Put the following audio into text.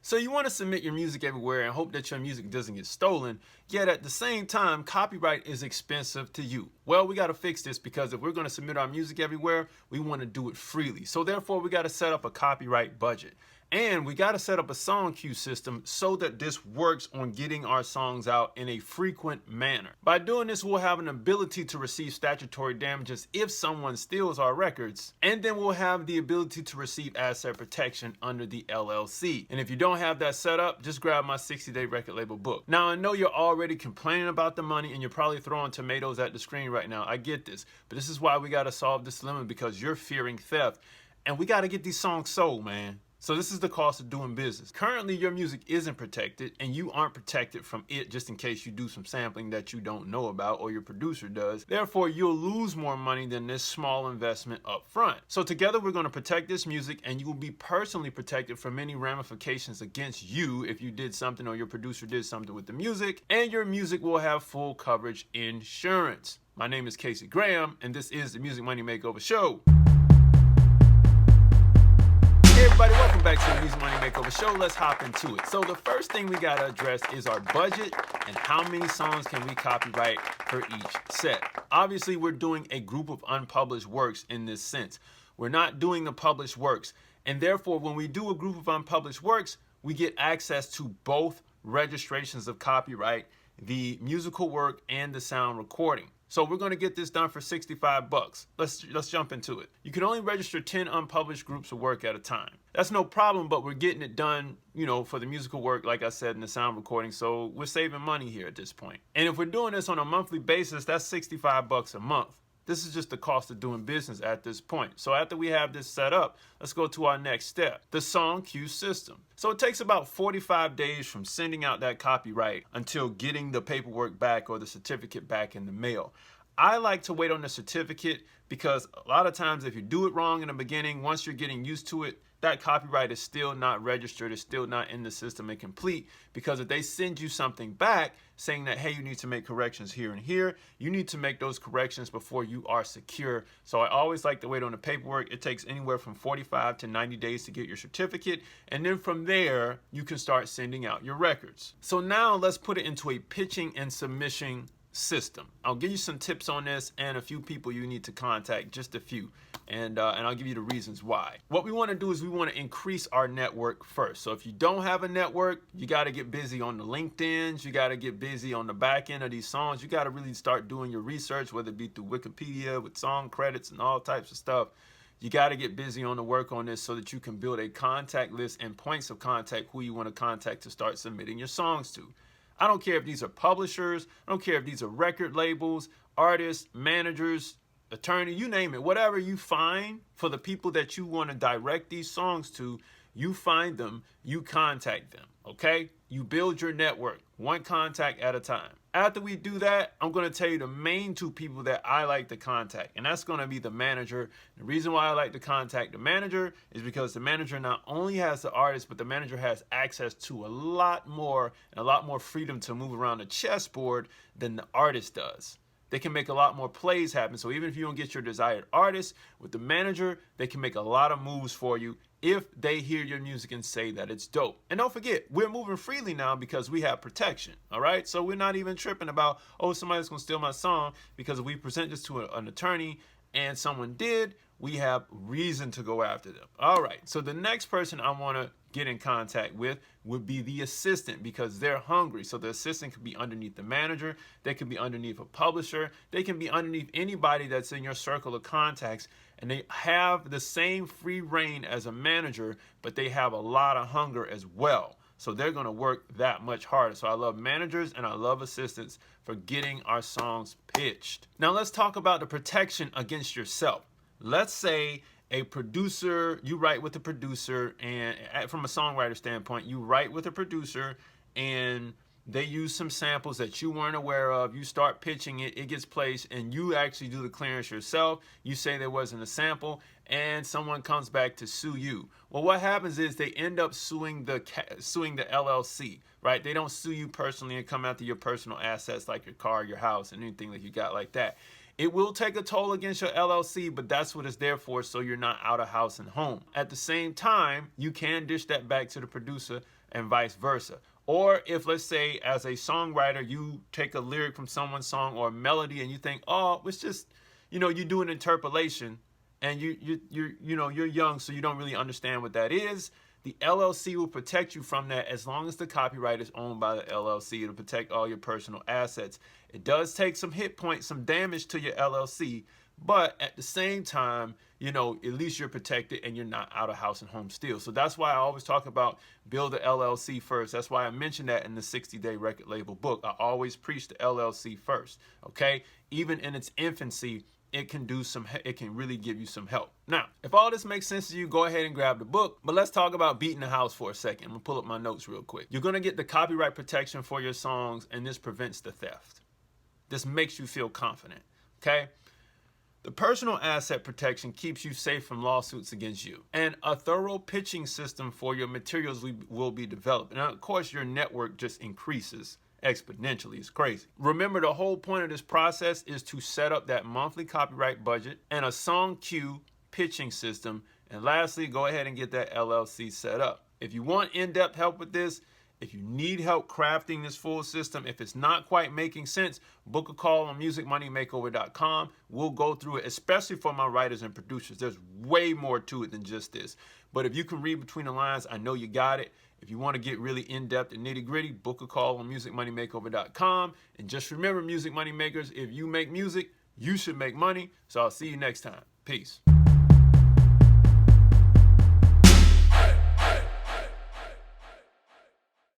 So you want to submit your music everywhere and hope that your music doesn't get stolen, yet at the same time, copyright is expensive to you. Well, we got to fix this because if we're going to submit our music everywhere, we want to do it freely. So therefore, we got to set up a copyright budget. And we got to set up a song queue system so that this works on getting our songs out in a frequent manner. By doing this, we'll have an ability to receive statutory damages if someone steals our records, and then we'll have the ability to receive asset protection under the LLC. And if you don't have that set up, just grab my 60-day record label book. Now, I know you're already complaining about the money and you're probably throwing tomatoes at the screen right now. I get this, but this is why we got to solve this dilemma, because you're fearing theft and we got to get these songs sold, man. So this is the cost of doing business. Currently, your music isn't protected and you aren't protected from it just in case you do some sampling that you don't know about or your producer does. Therefore, you'll lose more money than this small investment up front. So together, we're going to protect this music and you will be personally protected from any ramifications against you if you did something or your producer did something with the music, and your music will have full coverage insurance. My name is Casey Graham and this is the Music Money Makeover Show. Hey everybody, welcome back to the Music Money Makeover Show. Let's hop into it. So the first thing we gotta address is our budget and how many songs can we copyright for each set. Obviously, we're doing a group of unpublished works in this sense. We're not doing the published works. And therefore, when we do a group of unpublished works, we get access to both registrations of copyright, the musical work and the sound recording. So we're going to get this done for $65. Let's jump into it. You can only register 10 unpublished groups of work at a time. That's no problem, but we're getting it done, for the musical work, like I said, in the sound recording. So we're saving money here at this point. And if we're doing this on a monthly basis, that's $65 a month. This is just the cost of doing business at this point. So after we have this set up, let's go to our next step, the song queue system. So it takes about 45 days from sending out that copyright until getting the paperwork back or the certificate back in the mail. I like to wait on the certificate because a lot of times if you do it wrong in the beginning, once you're getting used to it, that copyright is still not registered, it's still not in the system and complete, because if they send you something back saying that, hey, you need to make corrections here and here, you need to make those corrections before you are secure. So I always like to wait on the paperwork. It takes anywhere from 45 to 90 days to get your certificate. And then from there, you can start sending out your records. So now let's put it into a pitching and submission system. I'll give you some tips on this and a few people you need to contact, just a few, and I'll give you the reasons why. What we want to do is we want to increase our network first. So if you don't have a network, you got to get busy on the LinkedIns, you got to get busy on the back end of these songs, you got to really start doing your research, whether it be through Wikipedia with song credits and all types of stuff. You got to get busy on the work on this so that you can build a contact list and points of contact who you want to contact to start submitting your songs to. I don't care if these are publishers, I don't care if these are record labels, artists, managers, attorney, you name it. Whatever you find for the people that you want to direct these songs to, you find them, you contact them, okay? You build your network, one contact at a time. After we do that, I'm going to tell you the main two people that I like to contact, and that's going to be the manager. The reason why I like to contact the manager is because the manager not only has the artist, but the manager has access to a lot more freedom to move around the chessboard than the artist does. They can make a lot more plays happen. So even if you don't get your desired artist, with the manager, they can make a lot of moves for you if they hear your music and say that it's dope. And don't forget, we're moving freely now because we have protection, all right? So we're not even tripping about, oh, somebody's gonna steal my song, because if we present this to an attorney and someone did, we have reason to go after them. All right, so the next person I wanna get in contact with would be the assistant, because they're hungry. So the assistant could be underneath the manager, they can be underneath a publisher, they can be underneath anybody that's in your circle of contacts, and they have the same free reign as a manager, but they have a lot of hunger as well. So they're gonna work that much harder. So I love managers and I love assistants for getting our songs pitched. Now let's talk about the protection against yourself. Let's say a producer, you write with a producer, and from a songwriter standpoint, you write with a producer and they use some samples that you weren't aware of. You start pitching it, it gets placed, and you actually do the clearance yourself. You say there wasn't a sample, and someone comes back to sue you. Well, what happens is they end up suing the LLC, right? They don't sue you personally and come after your personal assets like your car, your house, and anything that you got like that. It will take a toll against your LLC, but that's what it's there for, so you're not out of house and home. At the same time, you can dish that back to the producer and vice versa. Or if, let's say, as a songwriter, you take a lyric from someone's song or a melody and you think, oh, it's just, you do an interpolation, and you're young, so you don't really understand what that is. The LLC will protect you from that as long as the copyright is owned by the LLC. It'll protect all your personal assets. It does take some hit points, some damage to your LLC, but at the same time, at least you're protected and you're not out of house and home still. So that's why I always talk about build the LLC first. That's why I mentioned that in the 60-day record label book. I always preach the LLC first, okay? Even in its infancy, it can really give you some help. Now, if all this makes sense to you, go ahead and grab the book. But let's talk about beating the house for a second. I'm gonna pull up my notes real quick. You're gonna get the copyright protection for your songs, and this prevents the theft. This makes you feel confident, okay? The personal asset protection keeps you safe from lawsuits against you. And a thorough pitching system for your materials will be developed. And of course, your network just increases exponentially. It's crazy. Remember, the whole point of this process is to set up that monthly copyright budget and a song queue pitching system. And lastly, go ahead and get that LLC set up. If you want in-depth help with this, if you need help crafting this full system, if it's not quite making sense, book a call on musicmoneymakeover.com. We'll go through it, especially for my writers and producers. There's way more to it than just this. But if you can read between the lines, I know you got it. If you want to get really in-depth and nitty-gritty, book a call on musicmoneymakeover.com. And just remember, music money makers, if you make music, you should make money. So I'll see you next time. Peace.